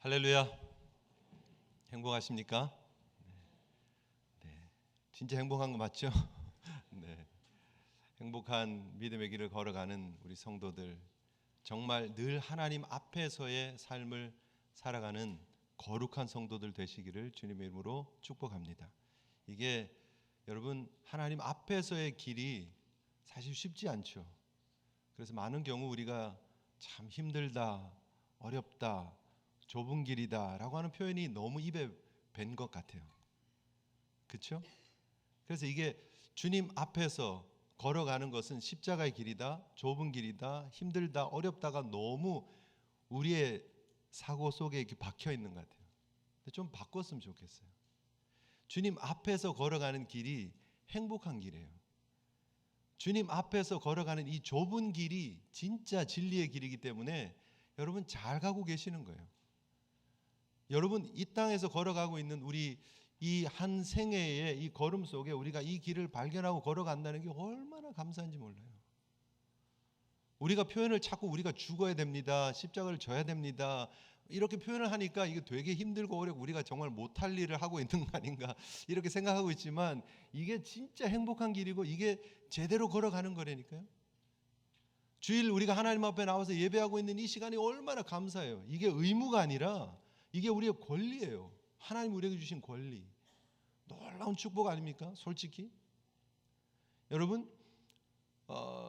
할렐루야. 행복하십니까? 네. 진짜 행복한 거 맞죠? 네. 행복한 믿음의 길을 걸어가는 우리 성도들, 정말 늘 하나님 앞에서의 삶을 살아가는 거룩한 성도들 되시기를 주님의 이름으로 축복합니다. 이게 여러분, 하나님 앞에서의 길이 사실 쉽지 않죠. 그래서 많은 경우 우리가 참 힘들다, 어렵다, 좁은 길이다 라고 하는 표현이 너무 입에 밴 것 같아요. 그렇죠? 그래서 이게 주님 앞에서 걸어가는 것은 십자가의 길이다, 좁은 길이다, 힘들다, 어렵다가 너무 우리의 사고 속에 이렇게 박혀 있는 것 같아요. 근데 좀 바꿨으면 좋겠어요. 주님 앞에서 걸어가는 길이 행복한 길이에요. 주님 앞에서 걸어가는 이 좁은 길이 진짜 진리의 길이기 때문에 여러분 잘 가고 계시는 거예요. 여러분 이 땅에서 걸어가고 있는 우리 이 한 생애의 이 걸음 속에 우리가 이 길을 발견하고 걸어간다는 게 얼마나 감사한지 몰라요. 우리가 표현을 자꾸 우리가 죽어야 됩니다, 십자가를 져야 됩니다 이렇게 표현을 하니까 이게 되게 힘들고 어렵고 우리가 정말 못할 일을 하고 있는 거 아닌가 이렇게 생각하고 있지만 이게 진짜 행복한 길이고 이게 제대로 걸어가는 거라니까요. 주일 우리가 하나님 앞에 나와서 예배하고 있는 이 시간이 얼마나 감사해요. 이게 의무가 아니라 이게 우리의 권리예요. 하나님 우리에게 주신 권리. 놀라운 축복 아닙니까? 솔직히 여러분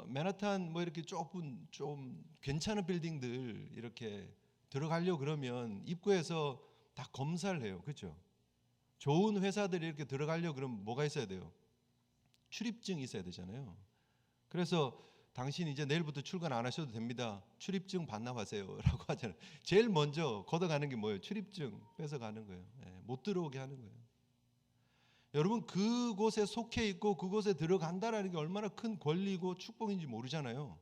맨하탄 뭐 이렇게 조금 좀 괜찮은 빌딩들 이렇게 들어가려고 그러면 입구에서 다 검사를 해요. 그렇죠? 좋은 회사들이 이렇게 들어가려고 그러면 뭐가 있어야 돼요? 출입증이 있어야 되잖아요. 그래서 당신 이제 내일부터 출근 안 하셔도 됩니다. 출입증 반납하세요 라고 하잖아요. 제일 먼저 걷어가는 게 뭐예요? 출입증 뺏어가는 거예요. 못 들어오게 하는 거예요. 여러분 그곳에 속해 있고 그곳에 들어간다는 게 얼마나 큰 권리고 축복인지 모르잖아요.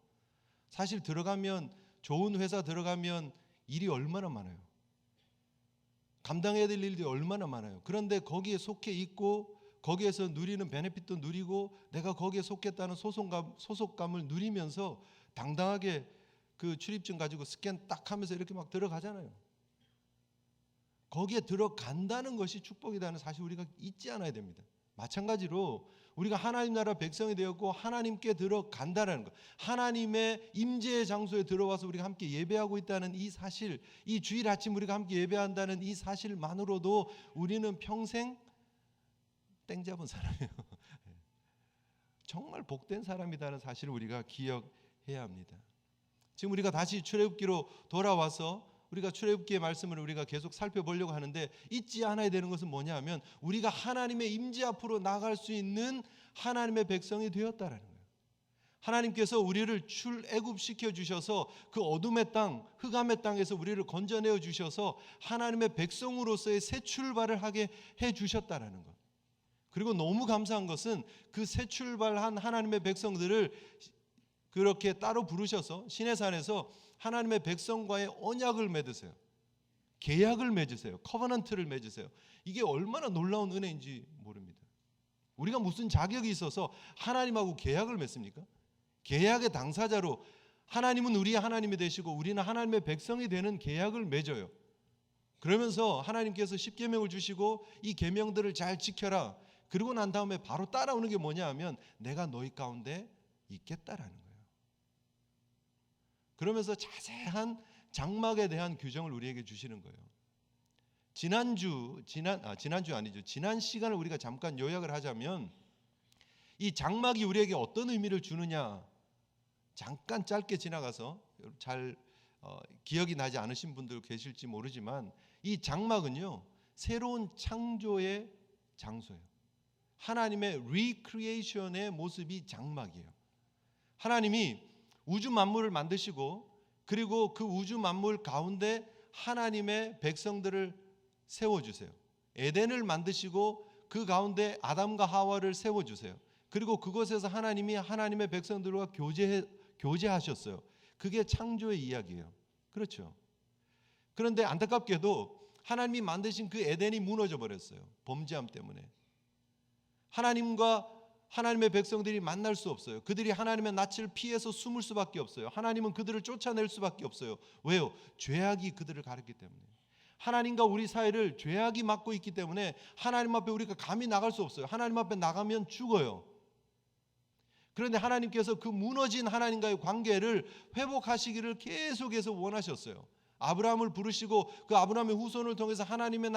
사실 들어가면 좋은 회사 들어가면 일이 얼마나 많아요. 감당해야 될 일이 얼마나 많아요. 그런데 거기에 속해 있고 거기에서 누리는 베네핏도 누리고 내가 거기에 속했다는 소속감을 누리면서 당당하게 그 출입증 가지고 스캔 딱 하면서 이렇게 막 들어가잖아요. 거기에 들어간다는 것이 축복이라는 사실 우리가 잊지 않아야 됩니다. 마찬가지로 우리가 하나님 나라 백성이 되었고 하나님께 들어간다는 것, 하나님의 임재의 장소에 들어와서 우리가 함께 예배하고 있다는 이 사실, 이 주일 아침 우리가 함께 예배한다는 이 사실만으로도 우리는 평생 땡 잡은 사람이에요. 정말 복된 사람이라는 사실을 우리가 기억해야 합니다. 지금 우리가 다시 출애굽기로 돌아와서 우리가 출애굽기의 말씀을 우리가 계속 살펴보려고 하는데 잊지 않아야 되는 것은 뭐냐 하면 우리가 하나님의 임재 앞으로 나갈 수 있는 하나님의 백성이 되었다라는 거예요. 하나님께서 우리를 출애굽시켜 주셔서 그 어둠의 땅, 흑암의 땅에서 우리를 건져내어 주셔서 하나님의 백성으로서의 새 출발을 하게 해 주셨다라는 것. 그리고 너무 감사한 것은 그 새 출발한 하나님의 백성들을 그렇게 따로 부르셔서 시내산에서 하나님의 백성과의 언약을 맺으세요. 계약을 맺으세요. 커버넌트를 맺으세요. 이게 얼마나 놀라운 은혜인지 모릅니다. 우리가 무슨 자격이 있어서 하나님하고 계약을 맺습니까? 계약의 당사자로 하나님은 우리의 하나님이 되시고 우리는 하나님의 백성이 되는 계약을 맺어요. 그러면서 하나님께서 십계명을 주시고 이 계명들을 잘 지켜라. 그러고 난 다음에 바로 따라오는 게 뭐냐 하면 내가 너희 가운데 있겠다라는 거예요. 그러면서 자세한 장막에 대한 규정을 우리에게 주시는 거예요. 지난 시간을 우리가 잠깐 요약을 하자면 이 장막이 우리에게 어떤 의미를 주느냐 잠깐 짧게 지나가서 잘 기억이 나지 않으신 분들 계실지 모르지만 이 장막은요 새로운 창조의 장소예요. 하나님의 리크리에이션의 모습이 장막이에요. 하나님이 우주 만물을 만드시고 그리고 그 우주 만물 가운데 하나님의 백성들을 세워주세요. 에덴을 만드시고 그 가운데 아담과 하와를 세워주세요. 그리고 그곳에서 하나님이 하나님의 백성들과 교제하셨어요. 그게 창조의 이야기예요. 그렇죠. 그런데 안타깝게도 하나님이 만드신 그 에덴이 무너져 버렸어요. 범죄함 때문에. 하나님과 하나님의 백성들이 만날 수 없어요. 그들이 하나님의 낯을 피해서 숨을 수밖에 없어요. 하나님은 그들을 쫓아낼 수밖에 없어요. 왜요? 죄악이 그들을 가렸기 때문에. 하나님과 우리 사이를 죄악이 막고 있기 때문에 하나님 앞에 우리가 감히 나갈 수 없어요. 하나님 앞에 나가면 죽어요. 그런데 하나님께서 그 무너진 하나님과의 관계를 회복하시기를 계속해서 원하셨어요. 아브라함을 부르시고 그 아브라함의 후손을 통해서 하나님의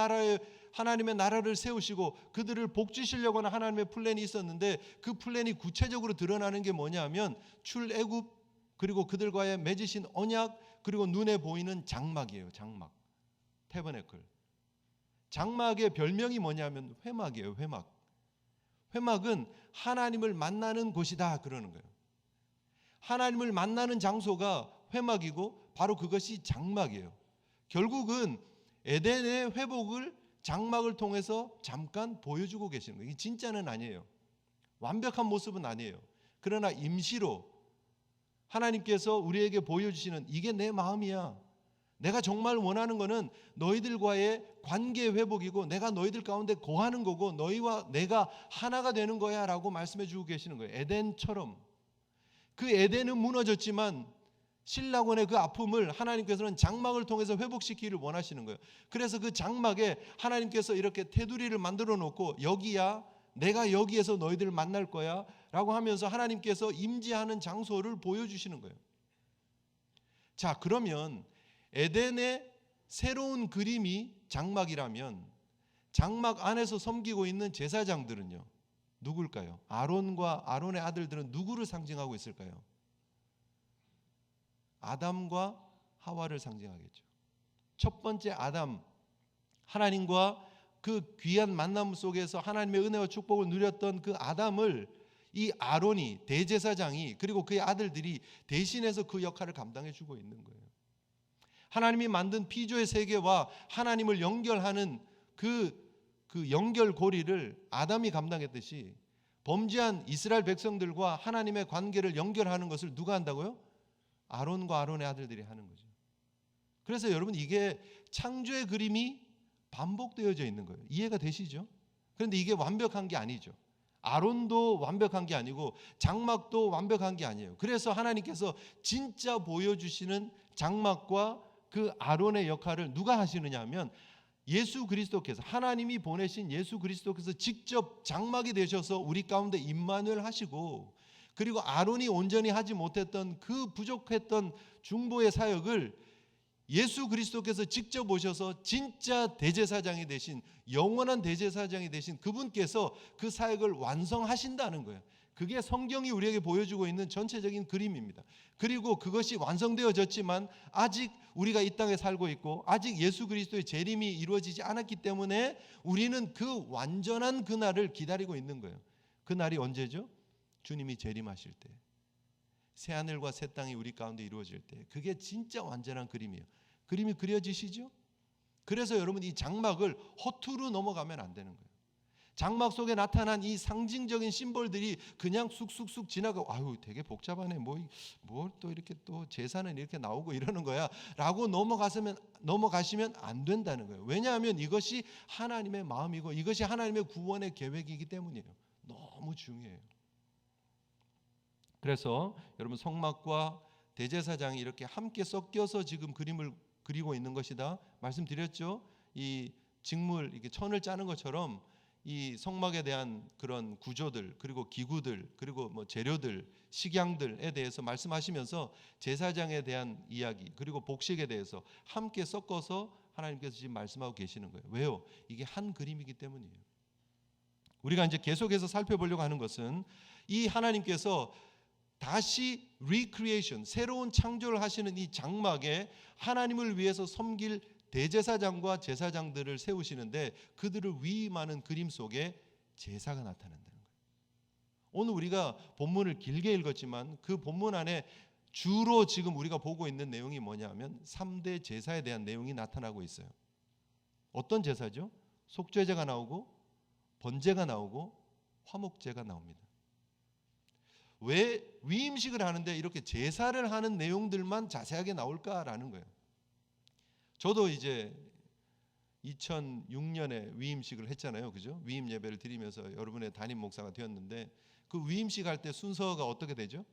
나라를 세우시고 그들을 복주시려고 하는 하나님의 플랜이 있었는데, 그 플랜이 구체적으로 드러나는 게 뭐냐면 출애굽, 그리고 그들과의 맺으신 언약, 그리고 눈에 보이는 장막이에요. 장막, 태버네클. 장막의 별명이 뭐냐면 회막이에요. 회막. 회막은 하나님을 만나는 곳이다 그러는 거예요. 하나님을 만나는 장소가 회막이고 바로 그것이 장막이에요. 결국은 에덴의 회복을 장막을 통해서 잠깐 보여주고 계시는 거예요. 이게 진짜는 아니에요. 완벽한 모습은 아니에요. 그러나 임시로 하나님께서 우리에게 보여주시는, 이게 내 마음이야, 내가 정말 원하는 거는 너희들과의 관계 회복이고 내가 너희들 가운데 거하는 거고 너희와 내가 하나가 되는 거야 라고 말씀해 주고 계시는 거예요. 에덴처럼. 그 에덴은 무너졌지만 신라곤의 그 아픔을 하나님께서는 장막을 통해서 회복시키기를 원하시는 거예요. 그래서 그 장막에 하나님께서 이렇게 테두리를 만들어 놓고 여기야, 내가 여기에서 너희들을 만날 거야 라고 하면서 하나님께서 임재하는 장소를 보여주시는 거예요. 자, 그러면 에덴의 새로운 그림이 장막이라면 장막 안에서 섬기고 있는 제사장들은요, 누굴까요? 아론과 아론의 아들들은 누구를 상징하고 있을까요? 아담과 하와를 상징하겠죠. 첫 번째 아담, 하나님과 그 귀한 만남 속에서 하나님의 은혜와 축복을 누렸던 그 아담을 이 아론이, 대제사장이, 그리고 그의 아들들이 대신해서 그 역할을 감당해 주고 있는 거예요. 하나님이 만든 피조의 세계와 하나님을 연결하는 그 연결고리를 아담이 감당했듯이 범죄한 이스라엘 백성들과 하나님의 관계를 연결하는 것을 누가 한다고요? 아론과 아론의 아들들이 하는 거죠. 그래서 여러분, 이게 창조의 그림이 반복되어져 있는 거예요. 이해가 되시죠? 그런데 이게 완벽한 게 아니죠. 아론도 완벽한 게 아니고 장막도 완벽한 게 아니에요. 그래서 하나님께서 진짜 보여주시는 장막과 그 아론의 역할을 누가 하시느냐 하면 예수 그리스도께서, 하나님이 보내신 예수 그리스도께서 직접 장막이 되셔서 우리 가운데 임마누엘 하시고, 그리고 아론이 온전히 하지 못했던 그 부족했던 중보의 사역을 예수 그리스도께서 직접 오셔서 진짜 대제사장이 되신, 영원한 대제사장이 되신 그분께서 그 사역을 완성하신다는 거예요. 그게 성경이 우리에게 보여주고 있는 전체적인 그림입니다. 그리고 그것이 완성되어졌지만 아직 우리가 이 땅에 살고 있고 아직 예수 그리스도의 재림이 이루어지지 않았기 때문에 우리는 그 완전한 그날을 기다리고 있는 거예요. 그 날이 언제죠? 주님이 재림하실 때, 새 하늘과 새 땅이 우리 가운데 이루어질 때, 그게 진짜 완전한 그림이에요. 그림이 그려지시죠? 그래서 여러분, 이 장막을 허투루 넘어가면 안 되는 거예요. 장막 속에 나타난 이 상징적인 심볼들이 그냥 쑥쑥쑥 지나가고, 아유 되게 복잡하네, 뭘 또 이렇게 또 제사는 이렇게 나오고 이러는 거야 라고 넘어가시면 안 된다는 거예요. 왜냐하면 이것이 하나님의 마음이고 이것이 하나님의 구원의 계획이기 때문이에요. 너무 중요해요. 그래서 여러분, 성막과 대제사장이 이렇게 함께 섞여서 지금 그림을 그리고 있는 것이다 말씀드렸죠. 이 직물, 이렇게 천을 짜는 것처럼 이 성막에 대한 그런 구조들, 그리고 기구들, 그리고 뭐 재료들, 식양들에 대해서 말씀하시면서 제사장에 대한 이야기, 그리고 복식에 대해서 함께 섞어서 하나님께서 지금 말씀하고 계시는 거예요. 왜요? 이게 한 그림이기 때문이에요. 우리가 이제 계속해서 살펴보려고 하는 것은 이 하나님께서 다시 recreation, 새로운 창조를 하시는 이 장막에 하나님을 위해서 섬길 대제사장과 제사장들을 세우시는데 그들을 위임하는 그림 속에 제사가 나타난다는 거예요. 오늘 우리가 본문을 길게 읽었지만 그 본문 안에 주로 지금 우리가 보고 있는 내용이 뭐냐면 3대 제사에 대한 내용이 나타나고 있어요. 어떤 제사죠? 속죄제가 나오고 번제가 나오고 화목제가 나옵니다. 왜 위임식을 하는데 이렇게 제사를 하는 내용들만 자세하게 나올까라는 거예요. 저도 이제 2006년에 위임식을 했잖아요. 그죠? 위임 예배를 드리면서 여러분의 담임 목사가 되었는데 그 위임식 할 때 순서가 어떻게 되죠?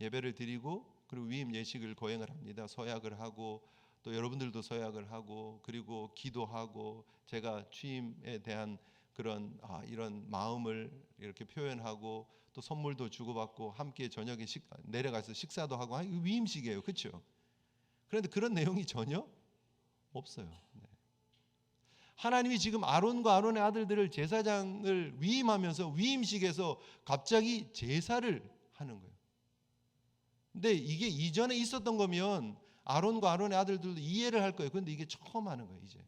예배를 드리고 그리고 위임 예식을 거행을 합니다. 서약을 하고 또 여러분들도 서약을 하고 그리고 기도하고 제가 취임에 대한 그런 이런 마음을 이렇게 표현하고 또 선물도 주고받고 함께 저녁에 내려가서 식사도 하고 위임식이에요. 그렇죠? 그런데 그런 내용이 전혀 없어요. 네. 하나님이 지금 아론과 아론의 아들들을 제사장을 위임하면서 위임식에서 갑자기 제사를 하는 거예요. 근데 이게 이전에 있었던 거면 아론과 아론의 아들들도 이해를 할 거예요. 그런데 이게 처음 하는 거예요. 이제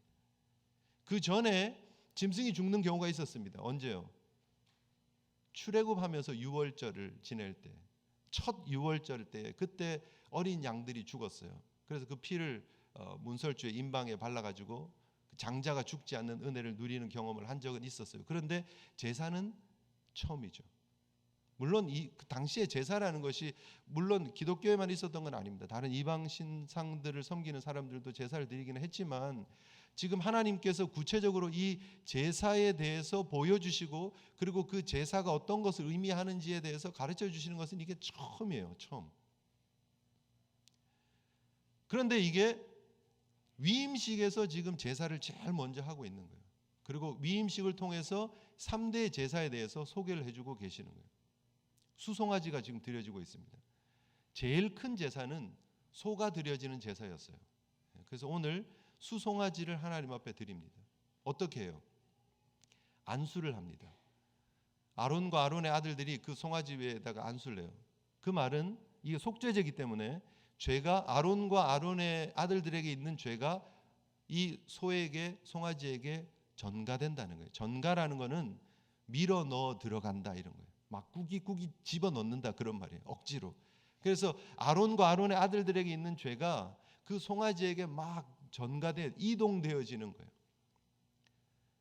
그 전에 짐승이 죽는 경우가 있었습니다. 언제요? 출애굽하면서 유월절을 지낼 때, 첫 유월절 때 그때 어린 양들이 죽었어요. 그래서 그 피를 문설주에 임방에 발라가지고 장자가 죽지 않는 은혜를 누리는 경험을 한 적은 있었어요. 그런데 제사는 처음이죠. 물론 그 당시에 제사라는 것이 물론 기독교에만 있었던 건 아닙니다. 다른 이방 신상들을 섬기는 사람들도 제사를 드리기는 했지만 지금 하나님께서 구체적으로 이 제사에 대해서 보여주시고 그리고 그 제사가 어떤 것을 의미하는지에 대해서 가르쳐 주시는 것은 이게 처음이에요. 처음. 그런데 이게 위임식에서 지금 제사를 제일 먼저 하고 있는 거예요. 그리고 위임식을 통해서 3대 제사에 대해서 소개를 해주고 계시는 거예요. 수송아지가 지금 드려지고 있습니다. 제일 큰 제사는 소가 드려지는 제사였어요. 그래서 오늘 수송아지를 하나님 앞에 드립니다. 어떻게 해요? 안수를 합니다. 아론과 아론의 아들들이 그 송아지 위에다가 안수를 해요. 그 말은 이게 속죄제이기 때문에 죄가 아론과 아론의 아들들에게 있는 죄가 이 소에게 송아지에게 전가된다는 거예요. 전가라는 거는 밀어 넣어 들어간다 이런 거예요. 막 꾸깃꾸깃 집어 넣는다 그런 말이에요. 억지로. 그래서 아론과 아론의 아들들에게 있는 죄가 그 송아지에게 막 전가돼 이동되어지는 거예요.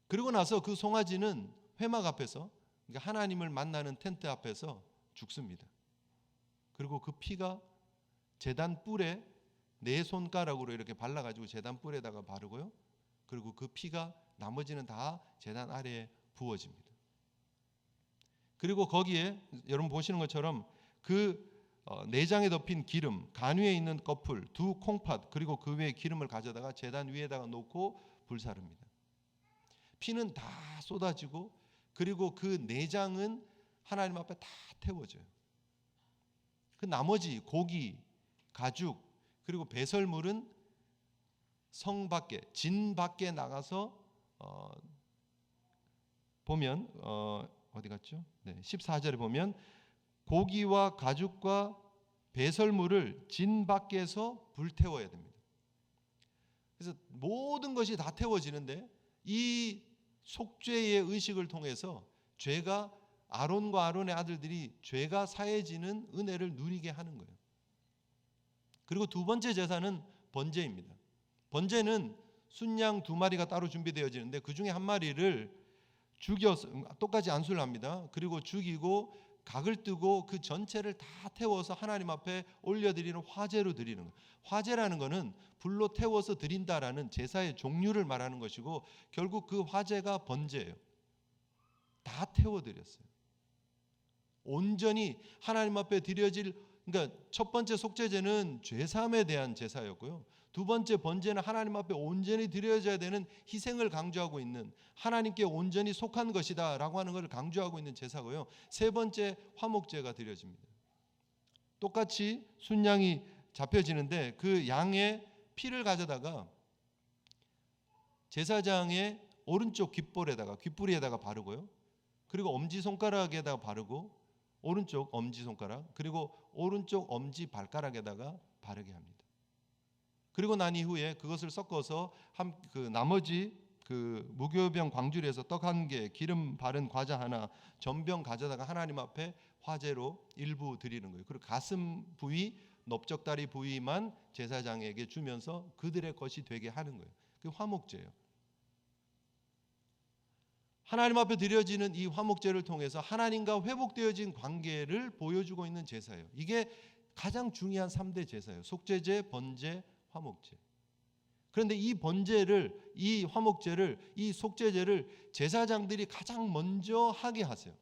그리고 나서 그 송아지는 회막 앞에서 그러니까 하나님을 만나는 텐트 앞에서 죽습니다. 그리고 그 피가 제단 뿔에 네 손가락으로 이렇게 발라가지고 제단 뿔에다가 바르고요. 그리고 그 피가 나머지는 다 제단 아래에 부어집니다. 그리고 거기에 여러분 보시는 것처럼 그 내장에 덮인 기름, 간 위에 있는 꺼풀, 두 콩팥 그리고 그 위에 기름을 가져다가 제단 위에다가 놓고 불사릅니다. 피는 다 쏟아지고 그리고 그 내장은 하나님 앞에 다 태워져요. 그 나머지 고기, 가죽 그리고 배설물은 성 밖에, 진 밖에 나가서 보면 어디 갔죠? 네, 14절에 보면 고기와 가죽과 배설물을 진 밖에서 불태워야 됩니다. 그래서 모든 것이 다 태워지는데 이 속죄의 의식을 통해서 죄가 아론과 아론의 아들들이 죄가 사해지는 은혜를 누리게 하는 거예요. 그리고 두 번째 제사는 번제입니다. 번제는 순양 2마리가 따로 준비되어지는데 그 중에 한 마리를 죽여서 똑같이 안수를 합니다. 그리고 죽이고 각을 뜨고 그 전체를 다 태워서 하나님 앞에 올려드리는 화제로 드리는 거예요. 화제라는 것은 불로 태워서 드린다라는 제사의 종류를 말하는 것이고 결국 그 화제가 번제예요. 다 태워드렸어요. 온전히 하나님 앞에 드려질 그러니까 첫 번째 속죄제는 죄사함에 대한 제사였고요. 두 번째 번제는 하나님 앞에 온전히 드려져야 되는 희생을 강조하고 있는 하나님께 온전히 속한 것이다 라고 하는 것을 강조하고 있는 제사고요. 세 번째 화목제가 드려집니다. 똑같이 순양이 잡혀지는데 그 양의 피를 가져다가 제사장의 오른쪽 귓불에다가 바르고요. 그리고 엄지손가락에다가 바르고 오른쪽 엄지손가락 그리고 오른쪽 엄지발가락에다가 바르게 합니다. 그리고 난 이후에 그것을 섞어서 그 나머지 그 무교병 광주리에서 떡 1개, 기름 바른 과자 하나, 전병 가져다가 하나님 앞에 화제로 일부 드리는 거예요. 그리고 가슴 부위, 넓적다리 부위만 제사장에게 주면서 그들의 것이 되게 하는 거예요. 그게 화목제예요. 하나님 앞에 드려지는 이 화목제를 통해서 하나님과 회복되어진 관계를 보여주고 있는 제사예요. 이게 가장 중요한 3대 제사예요. 속죄제, 번제, 화목제. 그런데 이 번제를, 이 화목제를, 이 속죄제를 제사장들이 가장 먼저 하게 하세요.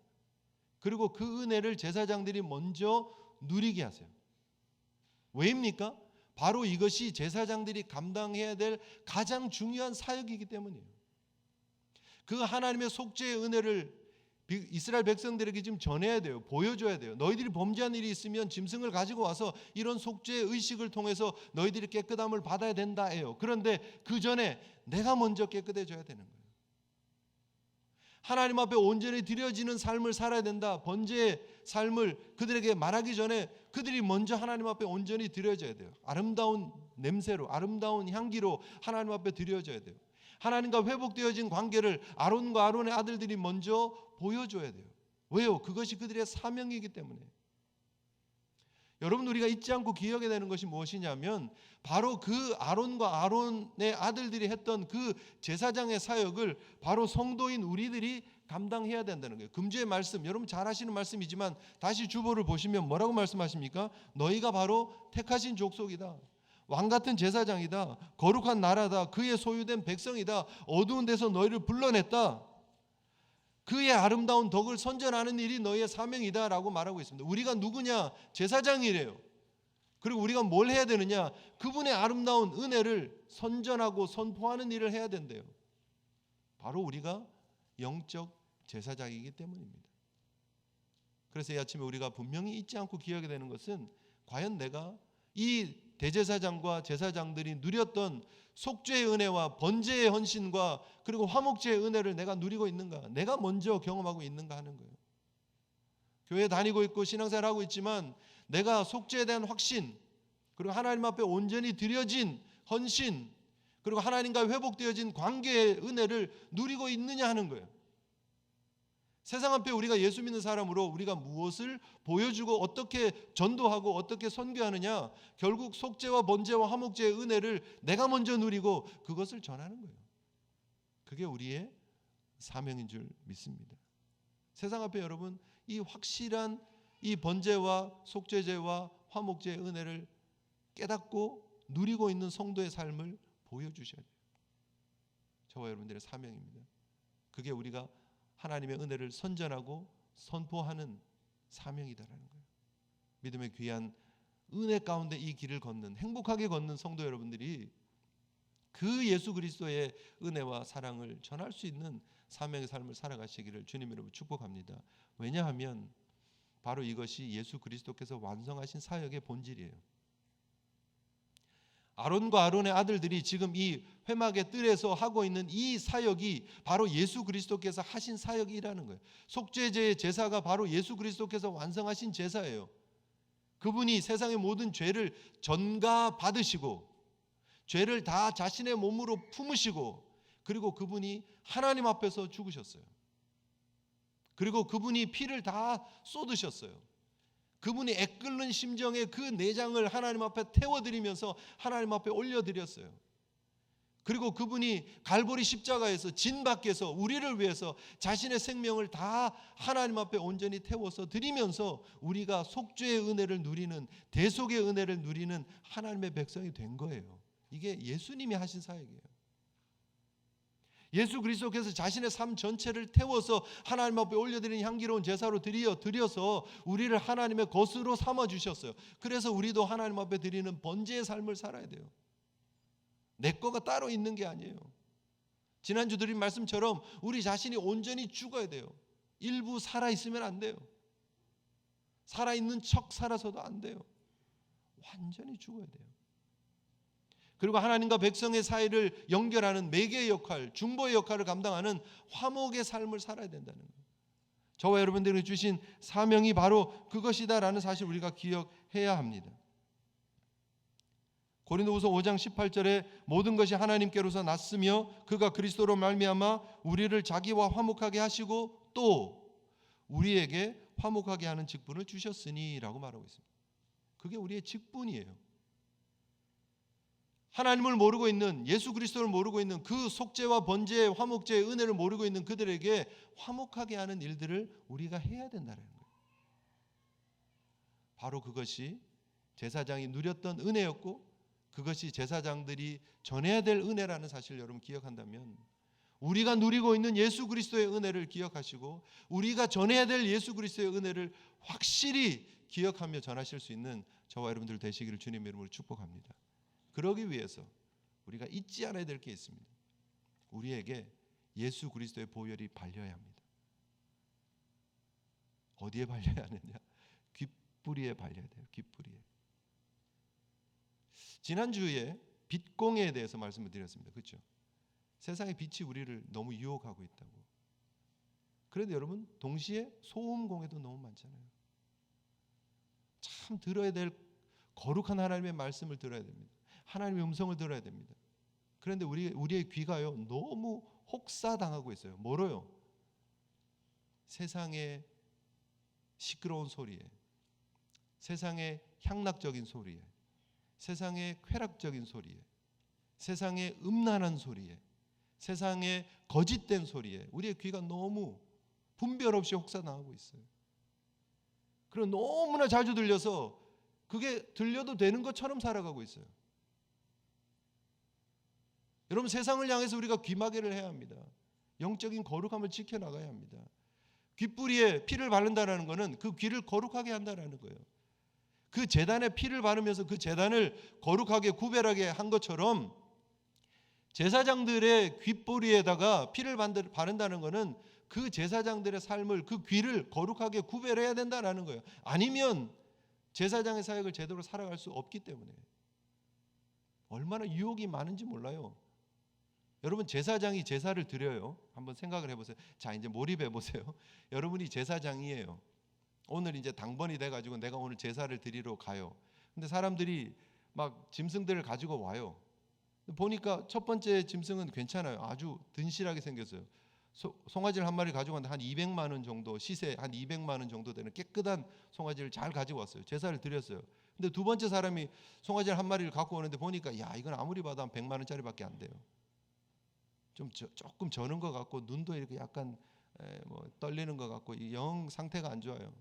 그리고 그 은혜를 제사장들이 먼저 누리게 하세요. 왜입니까? 바로 이것이 제사장들이 감당해야 될 가장 중요한 사역이기 때문이에요. 그 하나님의 속죄의 은혜를 이스라엘 백성들에게 지금 전해야 돼요. 보여줘야 돼요. 너희들이 범죄한 일이 있으면 짐승을 가지고 와서 이런 속죄의 의식을 통해서 너희들이 깨끗함을 받아야 된다예요. 그런데 그 전에 내가 먼저 깨끗해져야 되는 거예요. 하나님 앞에 온전히 드려지는 삶을 살아야 된다. 번제의 삶을 그들에게 말하기 전에 그들이 먼저 하나님 앞에 온전히 드려져야 돼요. 아름다운 냄새로, 아름다운 향기로 하나님 앞에 드려져야 돼요. 하나님과 회복되어진 관계를 아론과 아론의 아들들이 먼저 보여줘야 돼요. 왜요? 그것이 그들의 사명이기 때문에. 여러분, 우리가 잊지 않고 기억해야 되는 것이 무엇이냐면 바로 그 아론과 아론의 아들들이 했던 그 제사장의 사역을 바로 성도인 우리들이 감당해야 된다는 거예요. 금주의 말씀, 여러분 잘 아시는 말씀이지만 다시 주보를 보시면 뭐라고 말씀하십니까? 너희가 바로 택하신 족속이다. 왕같은 제사장이다. 거룩한 나라다. 그의 소유된 백성이다. 어두운 데서 너희를 불러냈다. 그의 아름다운 덕을 선전하는 일이 너희의 사명이다 라고 말하고 있습니다. 우리가 누구냐? 제사장이래요. 그리고 우리가 뭘 해야 되느냐? 그분의 아름다운 은혜를 선전하고 선포하는 일을 해야 된대요. 바로 우리가 영적 제사장이기 때문입니다. 그래서 이 아침에 우리가 분명히 잊지 않고 기억해야 되는 것은 과연 내가 이 대제사장과 제사장들이 누렸던 속죄의 은혜와 번제의 헌신과 그리고 화목제의 은혜를 내가 누리고 있는가? 내가 먼저 경험하고 있는가 하는 거예요. 교회 다니고 있고 신앙생활하고 있지만 내가 속죄에 대한 확신, 그리고 하나님 앞에 온전히 드려진 헌신, 그리고 하나님과 회복되어진 관계의 은혜를 누리고 있느냐 하는 거예요. 세상 앞에 우리가 예수 믿는 사람으로 우리가 무엇을 보여주고 어떻게 전도하고 어떻게 선교하느냐, 결국 속죄와 번제와 화목제의 은혜를 내가 먼저 누리고 그것을 전하는 거예요. 그게 우리의 사명인 줄 믿습니다. 세상 앞에 여러분 이 확실한 이 번제와 속죄제와 화목제의 은혜를 깨닫고 누리고 있는 성도의 삶을 보여주셔야 돼요. 저와 여러분들의 사명입니다. 그게 우리가 하나님의 은혜를 선전하고 선포하는 사명이다라는 거예요. 믿음의 귀한 은혜 가운데 이 길을 걷는, 행복하게 걷는 성도 여러분들이 그 예수 그리스도의 은혜와 사랑을 전할 수 있는 사명의 삶을 살아가시기를 주님 이름으로 축복합니다. 왜냐하면 바로 이것이 예수 그리스도께서 완성하신 사역의 본질이에요. 아론과 아론의 아들들이 지금 이 회막의 뜰에서 하고 있는 이 사역이 바로 예수 그리스도께서 하신 사역이라는 거예요. 속죄제의 제사가 바로 예수 그리스도께서 완성하신 제사예요. 그분이 세상의 모든 죄를 전가 받으시고 죄를 다 자신의 몸으로 품으시고 그리고 그분이 하나님 앞에서 죽으셨어요. 그리고 그분이 피를 다 쏟으셨어요. 그분이 애끓는 심정의 그 내장을 하나님 앞에 태워드리면서 하나님 앞에 올려드렸어요. 그리고 그분이 갈보리 십자가에서 진 밖에서 우리를 위해서 자신의 생명을 다 하나님 앞에 온전히 태워서 드리면서 우리가 속죄의 은혜를 누리는, 대속의 은혜를 누리는 하나님의 백성이 된 거예요. 이게 예수님이 하신 사역이에요. 예수 그리스도께서 자신의 삶 전체를 태워서 하나님 앞에 올려드리는 향기로운 제사로 드려서 우리를 하나님의 것으로 삼아주셨어요. 그래서 우리도 하나님 앞에 드리는 번제의 삶을 살아야 돼요. 내 거가 따로 있는 게 아니에요. 지난주 드린 말씀처럼 우리 자신이 온전히 죽어야 돼요. 일부 살아있으면 안 돼요. 살아있는 척 살아서도 안 돼요. 완전히 죽어야 돼요. 그리고 하나님과 백성의 사이를 연결하는 매개의 역할, 중보의 역할을 감당하는 화목의 삶을 살아야 된다는 거예요. 저와 여러분들이 주신 사명이 바로 그것이다라는 사실 우리가 기억해야 합니다. 고린도후서 5장 18절에 모든 것이 하나님께로서 났으며 그가 그리스도로 말미암아 우리를 자기와 화목하게 하시고 또 우리에게 화목하게 하는 직분을 주셨으니라고 말하고 있습니다. 그게 우리의 직분이에요. 하나님을 모르고 있는, 예수 그리스도를 모르고 있는 그 속죄와 번제의 화목제의 은혜를 모르고 있는 그들에게 화목하게 하는 일들을 우리가 해야 된다는 거예요. 바로 그것이 제사장이 누렸던 은혜였고 그것이 제사장들이 전해야 될 은혜라는 사실을 여러분 기억한다면 우리가 누리고 있는 예수 그리스도의 은혜를 기억하시고 우리가 전해야 될 예수 그리스도의 은혜를 확실히 기억하며 전하실 수 있는 저와 여러분들 되시기를 주님의 이름으로 축복합니다. 그러기 위해서 우리가 잊지 않아야 될 게 있습니다. 우리에게 예수 그리스도의 보혈이 발려야 합니다. 어디에 발려야 하느냐? 귓뿌리에 발려야 돼요. 귓뿌리에. 지난주에 빛공해에 대해서 말씀을 드렸습니다. 그렇죠? 세상의 빛이 우리를 너무 유혹하고 있다고. 그런데 여러분, 동시에 소음공해도 너무 많잖아요. 참 들어야 될 거룩한 하나님의 말씀을 들어야 됩니다. 하나님의 음성을 들어야 됩니다. 그런데 우리의 귀가요, 너무 혹사당하고 있어요. 뭐로요? 세상의 시끄러운 소리에, 세상의 향락적인 소리에, 세상의 쾌락적인 소리에, 세상의 음란한 소리에, 세상의 거짓된 소리에 우리의 귀가 너무 분별 없이 혹사당하고 있어요. 그리고 너무나 자주 들려서 그게 들려도 되는 것처럼 살아가고 있어요. 여러분, 세상을 향해서 우리가 귀마개를 해야 합니다. 영적인 거룩함을 지켜나가야 합니다. 귓뿌리에 피를 바른다는 것은 그 귀를 거룩하게 한다는 거예요. 그 제단에 피를 바르면서 그 제단을 거룩하게 구별하게 한 것처럼 제사장들의 귓뿌리에다가 피를 바른다는 것은 그 제사장들의 삶을, 그 귀를 거룩하게 구별해야 된다는 거예요. 아니면 제사장의 사역을 제대로 살아갈 수 없기 때문에. 얼마나 유혹이 많은지 몰라요. 여러분, 제사장이 제사를 드려요. 한번 생각을 해보세요. 자, 이제 몰입해 보세요. 여러분이 제사장이에요. 오늘 이제 당번이 돼가지고 내가 오늘 제사를 드리러 가요. 근데 사람들이 막 짐승들을 가지고 와요. 보니까 첫 번째 짐승은 괜찮아요. 아주 든실하게 생겼어요. 송아지를 한 마리 가지고 왔는데 한 200만 원 정도, 시세 한 200만 원 정도 되는 깨끗한 송아지를 잘 가지고 왔어요. 제사를 드렸어요. 근데 두 번째 사람이 송아지를 한 마리를 갖고 오는데 보니까 야, 이건 아무리 봐도 한 100만 원짜리밖에 안 돼요. 조금 저는 것 같고 눈도 이렇게 약간 떨리는 것 같고 영 상태가 안 좋아요.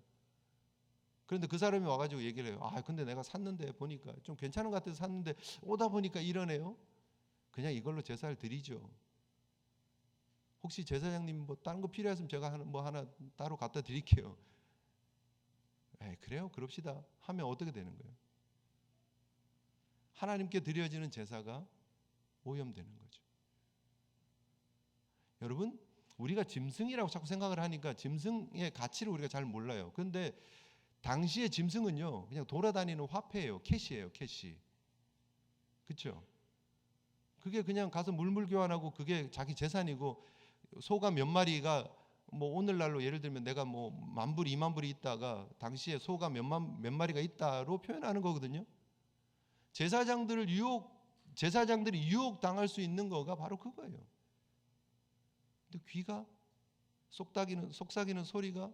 그런데 그 사람이 와가지고 얘기를 해요. 아, 근데 내가 샀는데 보니까 좀 괜찮은 것 같아서 샀는데 오다 보니까 이러네요. 그냥 이걸로 제사를 드리죠. 혹시 제사장님 뭐 다른 거 필요하시면 제가 하나 따로 갖다 드릴게요. 그래요? 그럽시다 하면 어떻게 되는 거예요? 하나님께 드려지는 제사가 오염되는 거죠. 여러분, 우리가 짐승이라고 자꾸 생각을 하니까 짐승의 가치를 우리가 잘 몰라요. 그런데 당시의 짐승은요, 그냥 돌아다니는 화폐예요. 캐시예요. 캐시. 그렇죠? 그게 그냥 가서 물물 교환하고 그게 자기 재산이고, 소가 몇 마리가 뭐 오늘날로 예를 들면 내가 뭐 10,000불, 20,000불이 있다가 당시에 소가 몇 마리가 있다로 표현하는 거거든요. 제사장들이 유혹당할 수 있는 거가 바로 그거예요. 근데 귀가 속삭이는 소리가,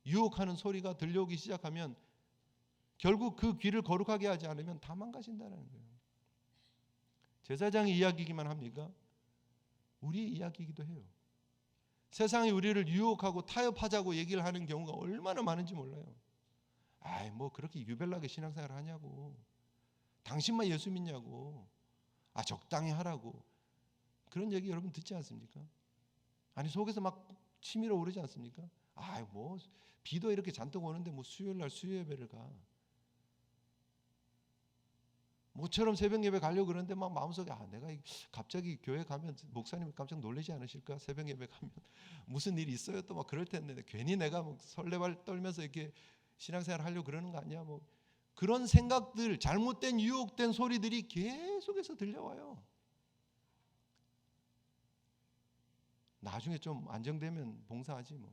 유혹하는 소리가 들려오기 시작하면 결국 그 귀를 거룩하게 하지 않으면 다 망가진다는 거예요. 제사장의 이야기이기만 합니까? 우리의 이야기이기도 해요. 세상이 우리를 유혹하고 타협하자고 얘기를 하는 경우가 얼마나 많은지 몰라요. 아이, 뭐 그렇게 유별나게 신앙생활 하냐고, 당신만 예수 믿냐고, 적당히 하라고, 그런 얘기 여러분 듣지 않습니까? 아니, 속에서 막 치밀어 오르지 않습니까? 뭐 비도 이렇게 잔뜩 오는데 뭐 수요일날 수요예배를 가, 모처럼 새벽 예배 가려고 그러는데 막 마음속에 내가 갑자기 교회 가면 목사님 깜짝 놀라지 않으실까? 새벽 예배 가면 무슨 일이 있어요? 또 막 그럴 텐데 괜히 내가 뭐 설레발 떨면서 이렇게 신앙생활 하려고 그러는 거 아니야? 뭐 그런 생각들, 잘못된 유혹된 소리들이 계속해서 들려와요. 나중에 좀 안정되면 봉사하지 뭐.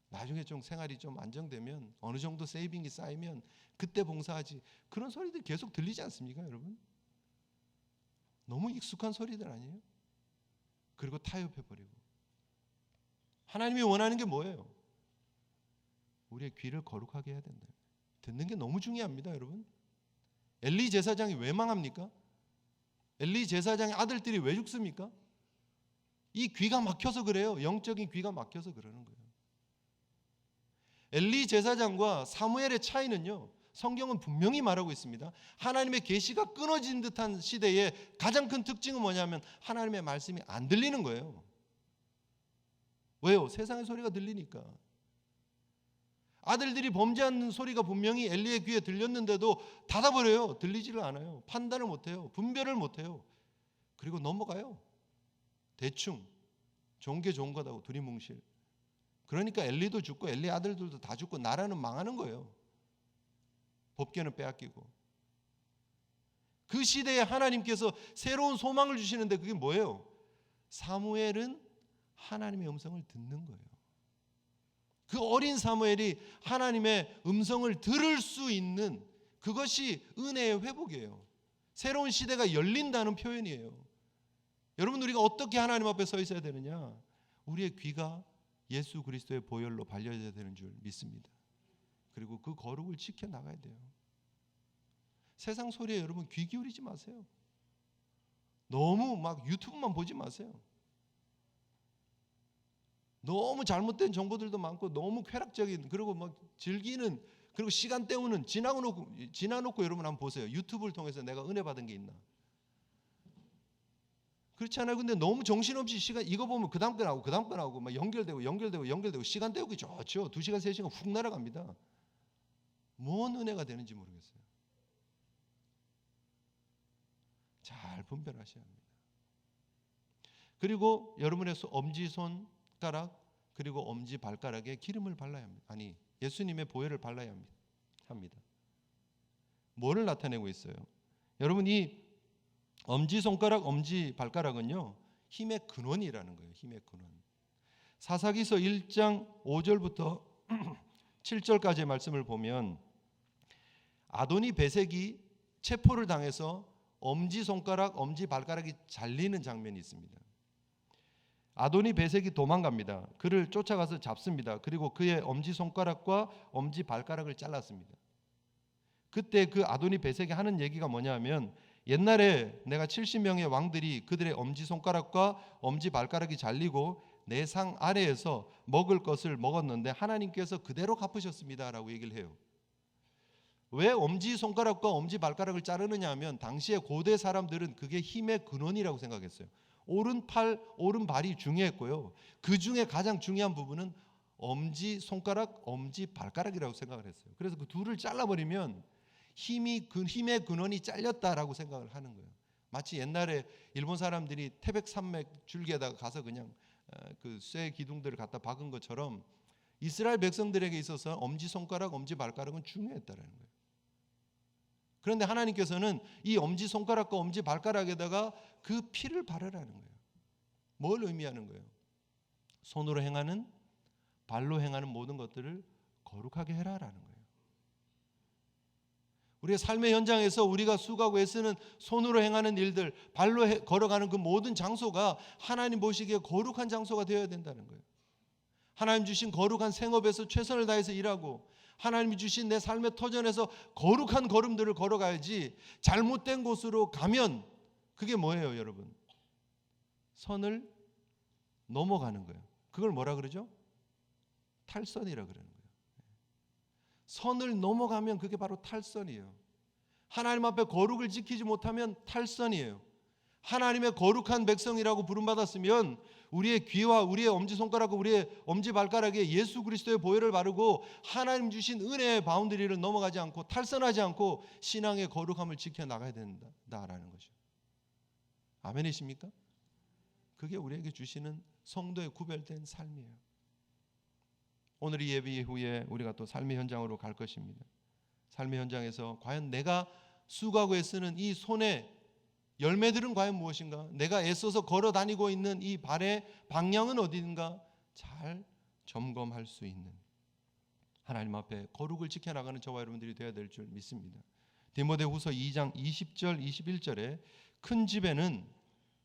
나중에 좀 생활이 좀 안정되면, 어느 정도 세이빙이 쌓이면 그때 봉사하지. 그런 소리들 계속 들리지 않습니까, 여러분? 너무 익숙한 소리들 아니에요? 그리고 타협해버리고. 하나님이 원하는 게 뭐예요? 우리의 귀를 거룩하게 해야 된다. 듣는 게 너무 중요합니다, 여러분. 엘리 제사장이 왜 망합니까? 엘리 제사장의 아들들이 왜 죽습니까? 이 귀가 막혀서 그래요. 영적인 귀가 막혀서 그러는 거예요. 엘리 제사장과 사무엘의 차이는요, 성경은 분명히 말하고 있습니다. 하나님의 계시가 끊어진 듯한 시대에 가장 큰 특징은 뭐냐면 하나님의 말씀이 안 들리는 거예요. 왜요? 세상의 소리가 들리니까. 아들들이 범죄하는 소리가 분명히 엘리의 귀에 들렸는데도 닫아버려요. 들리지를 않아요. 판단을 못해요. 분별을 못해요. 그리고 넘어가요. 대충 좋은 게 좋은 거다고 두리뭉실. 그러니까 엘리도 죽고 엘리 아들들도 다 죽고 나라는 망하는 거예요. 법궤는 빼앗기고. 그 시대에 하나님께서 새로운 소망을 주시는데 그게 뭐예요? 사무엘은 하나님의 음성을 듣는 거예요. 그 어린 사무엘이 하나님의 음성을 들을 수 있는 그것이 은혜의 회복이에요. 새로운 시대가 열린다는 표현이에요. 여러분, 우리가 어떻게 하나님 앞에 서 있어야 되느냐? 우리의 귀가 예수 그리스도의 보혈로 발려져야 되는 줄 믿습니다. 그리고 그 거룩을 지켜나가야 돼요. 세상 소리에 여러분 귀 기울이지 마세요. 너무 막 유튜브만 보지 마세요. 너무 잘못된 정보들도 많고 너무 쾌락적인, 그리고 막 즐기는, 그리고 시간 때우는, 지나놓고 여러분 한번 보세요. 유튜브를 통해서 내가 은혜 받은 게 있나? 그렇지 않아요? 근데 너무 정신없이 시간 이거 보면 그 다음 거 나오고 그 다음 거 나오고 막 연결되고 시간 때우기 좋죠. 2시간 3시간 훅 날아갑니다. 뭔 은혜가 되는지 모르겠어요. 잘 분별하셔야 합니다. 그리고 여러분의 엄지손가락 그리고 엄지발가락에 기름을 발라야 합니다. 아니, 예수님의 보혈을 발라야 합니다. 뭐를 나타내고 있어요? 여러분, 이 엄지손가락, 엄지발가락은요, 힘의 근원이라는 거예요. 힘의 근원. 사사기서 1장 5절부터 7절까지의 말씀을 보면 아도니 베색이 체포를 당해서 엄지손가락, 엄지발가락이 잘리는 장면이 있습니다. 아도니 베색이 도망갑니다. 그를 쫓아가서 잡습니다. 그리고 그의 엄지손가락과 엄지발가락을 잘랐습니다. 그때 그 아도니 베색이 하는 얘기가 뭐냐면, 옛날에 내가 70명의 왕들이 그들의 엄지손가락과 엄지발가락이 잘리고 내 상 아래에서 먹을 것을 먹었는데 하나님께서 그대로 갚으셨습니다 라고 얘기를 해요. 왜 엄지손가락과 엄지발가락을 자르느냐 하면 당시에 고대 사람들은 그게 힘의 근원이라고 생각했어요. 오른팔, 오른발이 중요했고요. 그 중에 가장 중요한 부분은 엄지손가락, 엄지발가락이라고 생각을 했어요. 그래서 그 둘을 잘라버리면 힘의 근원이 잘렸다라고 생각을 하는 거예요. 마치 옛날에 일본 사람들이 태백산맥 줄기에다가 가서 그냥 그 쇠 기둥들을 갖다 박은 것처럼 이스라엘 백성들에게 있어서 엄지손가락, 엄지발가락은 중요했다라는 거예요. 그런데 하나님께서는 이 엄지손가락과 엄지발가락에다가 그 피를 바르라는 거예요. 뭘 의미하는 거예요? 손으로 행하는, 발로 행하는 모든 것들을 거룩하게 해라라는 거예요. 우리의 삶의 현장에서 우리가 수고하고 애쓰는 손으로 행하는 일들, 발로 걸어가는 그 모든 장소가 하나님 보시기에 거룩한 장소가 되어야 된다는 거예요. 하나님 주신 거룩한 생업에서 최선을 다해서 일하고 하나님이 주신 내 삶의 터전에서 거룩한 걸음들을 걸어가야지, 잘못된 곳으로 가면 그게 뭐예요, 여러분? 선을 넘어가는 거예요. 그걸 뭐라 그러죠? 탈선이라 그러는 거예요. 선을 넘어가면 그게 바로 탈선이에요. 하나님 앞에 거룩을 지키지 못하면 탈선이에요. 하나님의 거룩한 백성이라고 부름받았으면 우리의 귀와 우리의 엄지손가락과 우리의 엄지발가락에 예수 그리스도의 보혈을 바르고 하나님 주신 은혜의 바운드리를 넘어가지 않고 탈선하지 않고 신앙의 거룩함을 지켜나가야 된다라는 것이죠. 아멘이십니까? 그게 우리에게 주시는 성도의 구별된 삶이에요. 오늘 이 예배 이후에 우리가 또 삶의 현장으로 갈 것입니다. 삶의 현장에서 과연 내가 수고하고 애쓰는 이 손에 열매들은 과연 무엇인가? 내가 애써서 걸어 다니고 있는 이 발의 방향은 어디인가? 잘 점검할 수 있는 하나님 앞에 거룩을 지켜나가는 저와 여러분들이 되어야 될 줄 믿습니다. 디모데후서 2장 20절 21절에 큰 집에는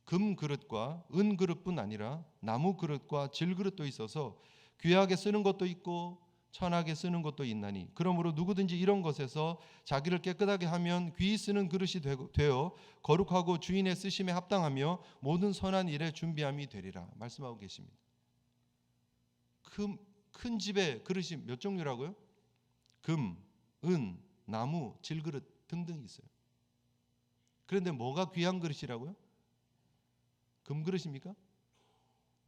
금 그릇과 은 그릇뿐 아니라 나무 그릇과 질 그릇도 있어서 귀하게 쓰는 것도 있고 천하게 쓰는 것도 있나니 그러므로 누구든지 이런 것에서 자기를 깨끗하게 하면 귀히 쓰는 그릇이 되어 거룩하고 주인의 쓰심에 합당하며 모든 선한 일에 준비함이 되리라 말씀하고 계십니다. 큰 집에 그릇이 몇 종류라고요? 금, 은, 나무, 질그릇 등등 있어요. 그런데 뭐가 귀한 그릇이라고요? 금 그릇입니까?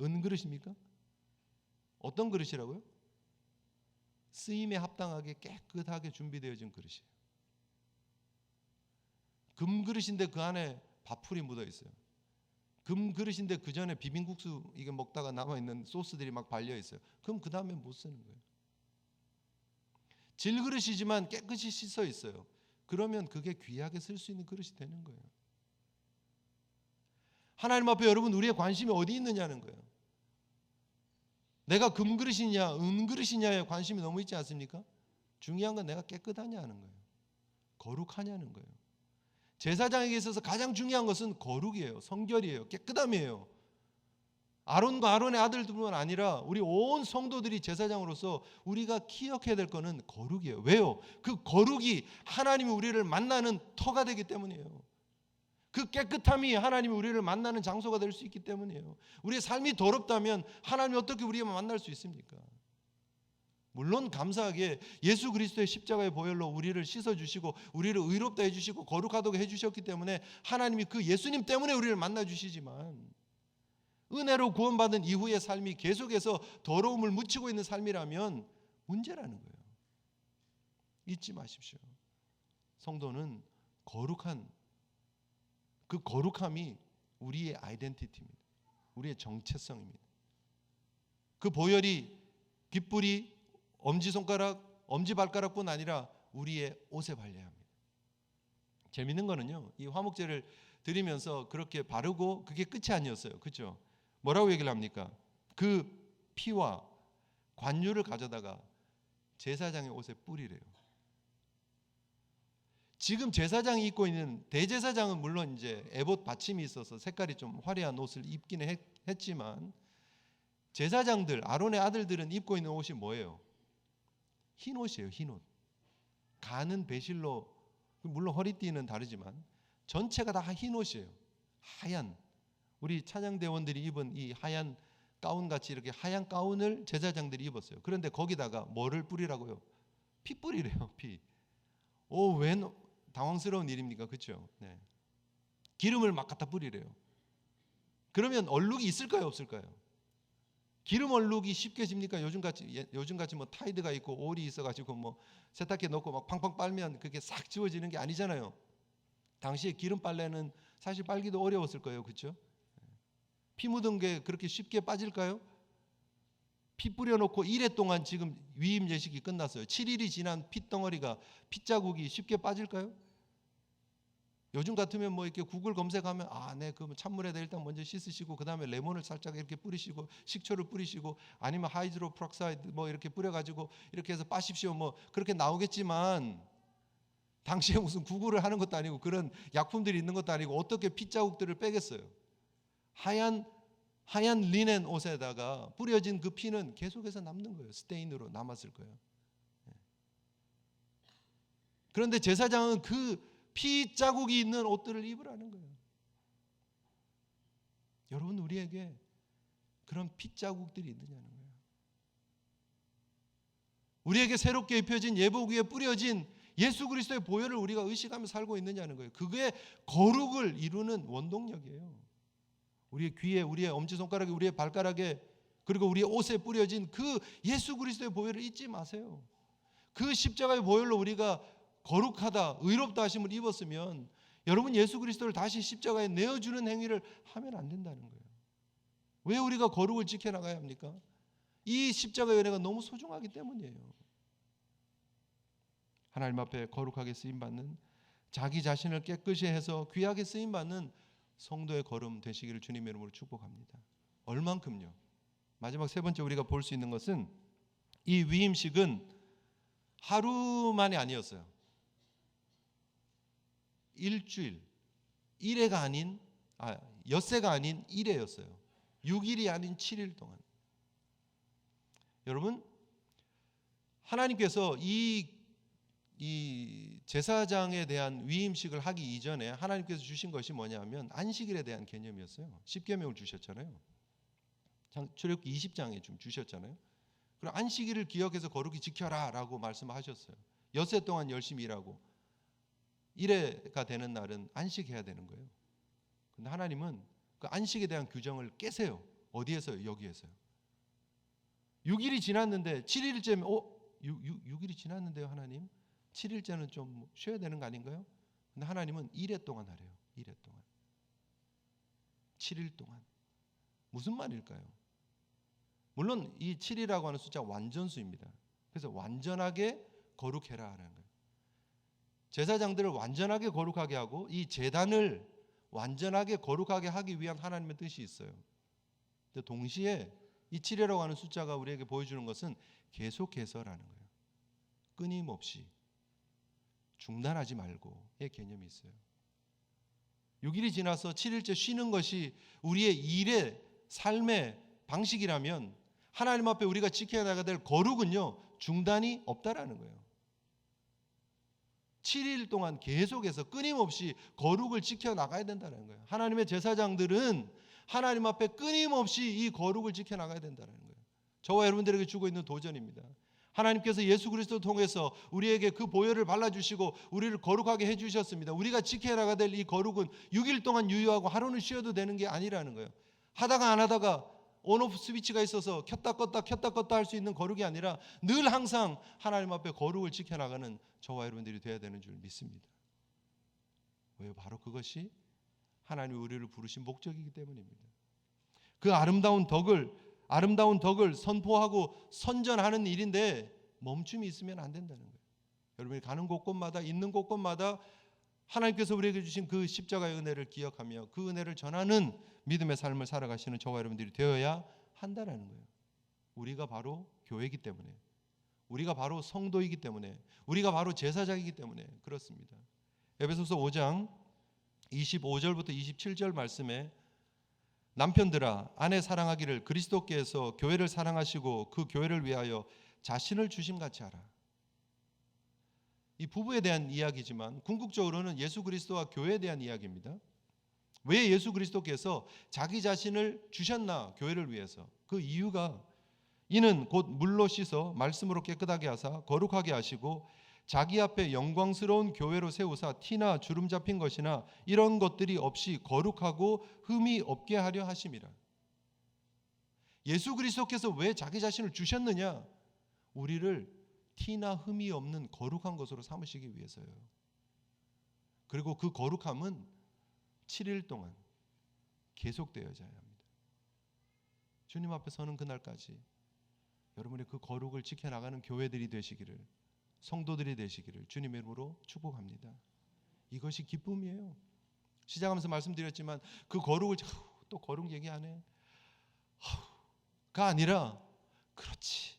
은 그릇입니까? 어떤 그릇이라고요? 쓰임에 합당하게 깨끗하게 준비되어진 그릇이에요. 금 그릇인데 그 안에 밥풀이 묻어 있어요. 금 그릇인데 그 전에 비빔국수 이게 먹다가 남아 있는 소스들이 막 발려 있어요. 그럼 그 다음에 못 쓰는 거예요. 질 그릇이지만 깨끗이 씻어 있어요. 그러면 그게 귀하게 쓸 수 있는 그릇이 되는 거예요. 하나님 앞에 여러분 우리의 관심이 어디 있느냐는 거예요. 내가 금 그릇이냐 은 그릇이냐에 관심이 너무 있지 않습니까? 중요한 건 내가 깨끗하냐 하는 거예요. 거룩하냐는 거예요. 제사장에게 있어서 가장 중요한 것은 거룩이에요. 성결이에요. 깨끗함이에요. 아론과 아론의 아들들뿐만 아니라 우리 온 성도들이 제사장으로서 우리가 기억해야 될 것은 거룩이에요. 왜요? 그 거룩이 하나님이 우리를 만나는 터가 되기 때문이에요. 그 깨끗함이 하나님이 우리를 만나는 장소가 될 수 있기 때문이에요. 우리의 삶이 더럽다면 하나님이 어떻게 우리를 만날 수 있습니까? 물론 감사하게 예수 그리스도의 십자가의 보혈로 우리를 씻어주시고 우리를 의롭다 해주시고 거룩하다고 해주셨기 때문에 하나님이 그 예수님 때문에 우리를 만나주시지만 은혜로 구원받은 이후의 삶이 계속해서 더러움을 묻히고 있는 삶이라면 문제라는 거예요. 잊지 마십시오. 성도는 거룩한 그 거룩함이 우리의 아이덴티티입니다. 우리의 정체성입니다. 그 보혈이 귓불이 엄지손가락, 엄지발가락뿐 아니라 우리의 옷에 발려야 합니다. 재밌는 거는요, 이 화목제를 드리면서 그렇게 바르고 그게 끝이 아니었어요. 그렇죠? 뭐라고 얘기를 합니까? 그 피와 관유를 가져다가 제사장의 옷에 뿌리래요. 지금 제사장이 입고 있는 대제사장은 물론 이제 에봇 받침이 있어서 색깔이 좀 화려한 옷을 입기는 했지만 제사장들, 아론의 아들들은 입고 있는 옷이 뭐예요? 흰 옷이에요. 흰 옷. 가는 배실로, 물론 허리띠는 다르지만 전체가 다 흰 옷이에요. 하얀, 우리 찬양대원들이 입은 이 하얀 가운같이 이렇게 하얀 가운을 제사장들이 입었어요. 그런데 거기다가 뭐를 뿌리라고요? 피 뿌리래요. 피. 웬 당황스러운 일입니까? 그렇죠? 네. 기름을 막 갖다 뿌리래요. 그러면 얼룩이 있을까요? 없을까요? 기름 얼룩이 쉽게 집니까? 요즘같이 뭐 타이드가 있고 올이 있어가지고 뭐 세탁기에 넣고 막 팡팡 빨면 그게 싹 지워지는 게 아니잖아요. 당시에 기름 빨래는 사실 빨기도 어려웠을 거예요. 그렇죠? 피 묻은 게 그렇게 쉽게 빠질까요? 피 뿌려놓고 1회 동안 지금 위임 예식이 끝났어요. 7일이 지난 핏덩어리가 핏자국이 쉽게 빠질까요? 요즘 같으면 뭐 이렇게 구글 검색하면 네, 그럼 찬물에다 일단 먼저 씻으시고 그 다음에 레몬을 살짝 이렇게 뿌리시고 식초를 뿌리시고 아니면 하이드로 프록사이드 뭐 이렇게 뿌려가지고 이렇게 해서 빠십시오 뭐 그렇게 나오겠지만 당시에 무슨 구글을 하는 것도 아니고 그런 약품들이 있는 것도 아니고 어떻게 핏자국들을 빼겠어요? 하얀 리넨 옷에다가 뿌려진 그 피는 계속해서 남는 거예요. 스테인으로 남았을 거예요. 그런데 제사장은 그 피 자국이 있는 옷들을 입으라는 거예요. 여러분 우리에게 그런 피 자국들이 있느냐는 거예요. 우리에게 새롭게 입혀진 예복 위에 뿌려진 예수 그리스도의 보혈을 우리가 의식하며 살고 있느냐는 거예요. 그게 거룩을 이루는 원동력이에요. 우리의 귀에, 우리의 엄지손가락에, 우리의 발가락에 그리고 우리의 옷에 뿌려진 그 예수 그리스도의 보혈을 잊지 마세요. 그 십자가의 보혈로 우리가 거룩하다, 의롭다 하심을 입었으면 여러분 예수 그리스도를 다시 십자가에 내어주는 행위를 하면 안 된다는 거예요. 왜 우리가 거룩을 지켜나가야 합니까? 이 십자가의 은혜가 너무 소중하기 때문이에요. 하나님 앞에 거룩하게 쓰임받는 자기 자신을 깨끗이 해서 귀하게 쓰임받는 성도의 걸음 되시기를 주님의 이름으로 축복합니다. 얼만큼요? 마지막 세 번째 우리가 볼 수 있는 것은 이 위임식은 하루만이 아니었어요. 일주일, 1회가 아닌 엿새가 아닌 1회였어요. 6일이 아닌 7일 동안. 여러분 하나님께서 이 제사장에 대한 위임식을 하기 이전에 하나님께서 주신 것이 뭐냐면 안식일에 대한 개념이었어요. 십계명을 주셨잖아요. 출애굽기 20장에 좀 주셨잖아요. 그리고 안식일을 기억해서 거룩히 지켜라 라고 말씀하셨어요. 엿새 동안 열심히 일하고 1회가 되는 날은 안식해야 되는 거예요. 근데 하나님은 그 안식에 대한 규정을 깨세요. 어디에서요? 여기에서요. 6일이 지났는데 7일째면 6일이 지났는데요, 하나님. 7일째는 좀 쉬어야 되는 거 아닌가요? 근데 하나님은 1회 동안 하래요. 1회 동안. 7일 동안. 무슨 말일까요? 물론 이 7이라고 하는 숫자 완전수입니다. 그래서 완전하게 거룩해라 하는 거예요. 제사장들을 완전하게 거룩하게 하고 이 제단을 완전하게 거룩하게 하기 위한 하나님의 뜻이 있어요. 근데 동시에 이 7이라고 하는 숫자가 우리에게 보여주는 것은 계속해서라는 거예요. 끊임없이 중단하지 말고의 개념이 있어요. 6일이 지나서 7일째 쉬는 것이 우리의 일의 삶의 방식이라면 하나님 앞에 우리가 지켜야 나가야 될 거룩은요, 중단이 없다라는 거예요. 7일 동안 계속해서 끊임없이 거룩을 지켜나가야 된다는 거예요. 하나님의 제사장들은 하나님 앞에 끊임없이 이 거룩을 지켜나가야 된다는 거예요. 저와 여러분들에게 주고 있는 도전입니다. 하나님께서 예수 그리스도를 통해서 우리에게 그 보혈을 발라주시고 우리를 거룩하게 해주셨습니다. 우리가 지켜나가야 될 이 거룩은 6일 동안 유효하고 하루는 쉬어도 되는 게 아니라는 거예요. 하다가 안 하다가 온오프 스위치가 있어서 켰다 껐다 할 수 있는 거룩이 아니라 늘 항상 하나님 앞에 거룩을 지켜나가는 저와 여러분들이 되어야 되는 줄 믿습니다. 왜요? 바로 그것이 하나님이 우리를 부르신 목적이기 때문입니다. 그 아름다운 덕을 선포하고 선전하는 일인데 멈춤이 있으면 안 된다는 거예요. 여러분이 가는 곳곳마다 있는 곳곳마다 하나님께서 우리에게 주신 그 십자가의 은혜를 기억하며 그 은혜를 전하는 믿음의 삶을 살아가시는 저와 여러분들이 되어야 한다는 거예요. 우리가 바로 교회이기 때문에, 우리가 바로 성도이기 때문에, 우리가 바로 제사장이기 때문에 그렇습니다. 에베소서 5장 25절부터 27절 말씀에 남편들아 아내 사랑하기를 그리스도께서 교회를 사랑하시고 그 교회를 위하여 자신을 주심같이 하라. 이 부부에 대한 이야기지만 궁극적으로는 예수 그리스도와 교회에 대한 이야기입니다. 왜 예수 그리스도께서 자기 자신을 주셨나 교회를 위해서? 그 이유가 이는 곧 물로 씻어 말씀으로 깨끗하게 하사 거룩하게 하시고 자기 앞에 영광스러운 교회로 세우사 티나 주름 잡힌 것이나 이런 것들이 없이 거룩하고 흠이 없게 하려 하심이라. 예수 그리스도께서 왜 자기 자신을 주셨느냐? 우리를 티나 흠이 없는 거룩한 것으로 삼으시기 위해서요. 그리고 그 거룩함은 7일 동안 계속되어져야 합니다. 주님 앞에 서는 그날까지 여러분의 그 거룩을 지켜나가는 교회들이 되시기를, 성도들이 되시기를 주님의 이름으로 축복합니다. 이것이 기쁨이에요. 시작하면서 말씀드렸지만 그 거룩을 또 거룩 얘기하네 가 아니라 그렇지,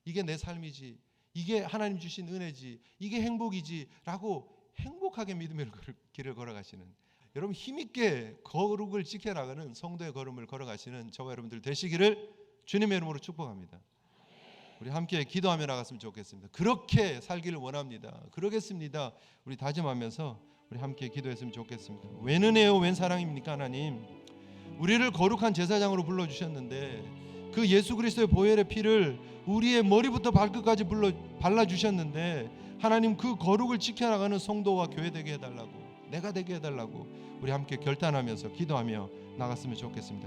이게 내 삶이지, 이게 하나님 주신 은혜지, 이게 행복이지 라고 행복하게 믿음의 길을 걸어가시는, 여러분 힘있게 거룩을 지켜나가는 성도의 걸음을 걸어가시는 저와 여러분들 되시기를 주님의 이름으로 축복합니다. 우리 함께 기도하며 나갔으면 좋겠습니다. 그렇게 살기를 원합니다. 그러겠습니다. 우리 다짐하면서 우리 함께 기도했으면 좋겠습니다. 웬 은혜요 웬 사랑입니까 하나님. 우리를 거룩한 제사장으로 불러주셨는데 그 예수 그리스도의 보혈의 피를 우리의 머리부터 발끝까지 발라주셨는데 하나님 그 거룩을 지켜나가는 성도와 교회 되게 해달라고, 내가 되게 해달라고 우리 함께 결단하면서 기도하며 나갔으면 좋겠습니다.